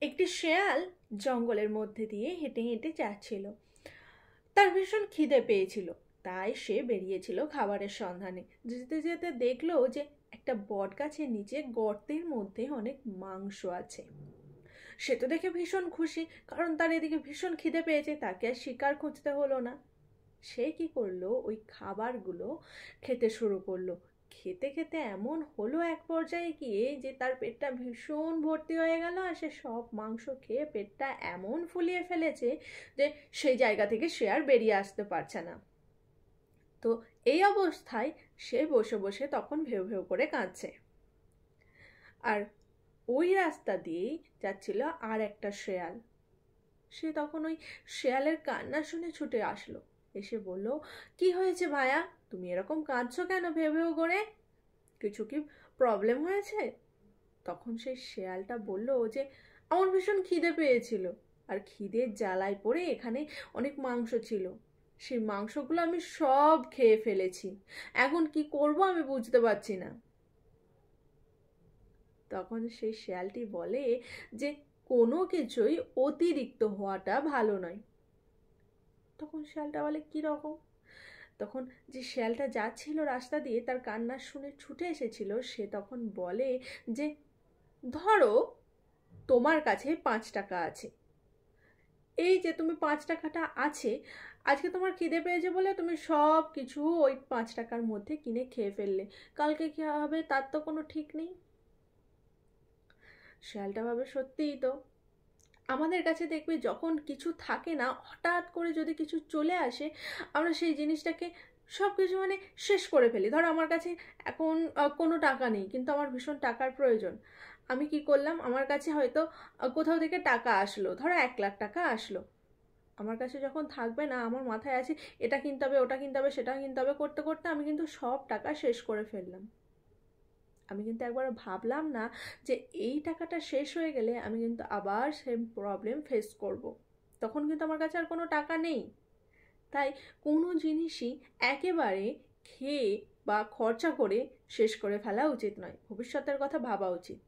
একটি শেয়াল জঙ্গলের মধ্যে দিয়ে হেঁটে হেঁটে যাচ্ছিল। তার ভীষণ খিদে পেয়েছিল, তাই সে বেরিয়েছিল খাবারের সন্ধানে। যেতে যেতে দেখলো যে একটা বট গাছের নিচে গর্তের মধ্যে অনেক মাংস আছে। সে তো দেখে ভীষণ খুশি, কারণ তার এদিকে ভীষণ খিদে পেয়েছে, তাকে আর শিকার খুঁজতে হলো না। সে কি করলো, ওই খাবারগুলো খেতে শুরু করলো। খেতে খেতে এমন হলো এক পর্যায়ে গিয়ে যে তার পেটটা ভীষণ ভর্তি হয়ে গেল, আর সে সব মাংস খেয়ে পেটটা এমন ফুলিয়ে ফেলেছে যে সেই জায়গা থেকে সে আর বেরিয়ে আসতে পারছে না। তো এই অবস্থায় সে বসে বসে তখন ভেউ ভেউ করে কাঁদছে। আর ওই রাস্তা দিয়েই যাচ্ছিল আর একটা শেয়াল। সে তখন ওই শেয়ালের কান্না শুনে ছুটে আসলো, এসে বলল, কি হয়েছে ভাইয়া, তুমি এরকম কাঁদছো কেন ভেউ ভেউ করে? কিছু কি প্রবলেম হয়েছে? তখন সেই শেয়ালটা বলল যে আমার ভীষণ খিদে পেয়েছিল, আর খিদের জ্বালায় পড়ে এখানে অনেক মাংস ছিল, সেই মাংসগুলো আমি সব খেয়ে ফেলেছি, এখন কি করব আমি বুঝতে পারছি না। তখন সেই শেয়ালটি বলে যে কোনো কিছুই অতিরিক্ত হওয়াটা ভালো নয়। তখন শেয়ালটা বলে, কি রকম? তখন যে শেয়ালটা যাচ্ছিল রাস্তা দিয়ে, তার কান্না শুনে ছুটে এসেছিল, সে তখন বলে যে ধরো তোমার কাছে 5 টাকা আছে, এই যে তুমি 5 টাকাটা আছে, আজকে তোমার খিদে পেয়েছে বলে তুমি সব কিছু ওই 5 টাকার মধ্যে কিনে খেয়ে ফেললে, কালকে কি হবে তার তো কোনো ঠিক নেই। শেয়ালটা ভাবে সত্যিই তো, আমাদের কাছে দেখবে যখন কিছু থাকে না, হঠাৎ করে যদি কিছু চলে আসে, আমরা সেই জিনিসটাকে সব কিছু শেষ করে ফেলি। ধরো আমার কাছে এখন কোনো টাকা নেই, কিন্তু আমার ভীষণ টাকার প্রয়োজন। আমি কি করলাম, আমার কাছে হয়তো কোথাও থেকে টাকা আসলো, ধরো 1 লাখ টাকা আসলো। আমার কাছে যখন থাকবে না, আমার মাথায় আছে এটা কিনতে হবে, ওটা কিনতে হবে, সেটা কিনতে হবে, করতে করতে আমি কিন্তু সব টাকা শেষ করে ফেললাম। আমি কিন্তু একবার ভাবলাম না যে এই টাকাটা শেষ হয়ে গেলে আমি কিন্তু আবার সেম প্রবলেম ফেস করব। তখন কিন্তু আমার কাছে আর কোনো টাকা নেই। তাই কোনো জিনিসই একেবারে খেয়ে বা খরচা করে শেষ করে ফেলা উচিত নয়, ভবিষ্যতের কথা ভাবা উচিত।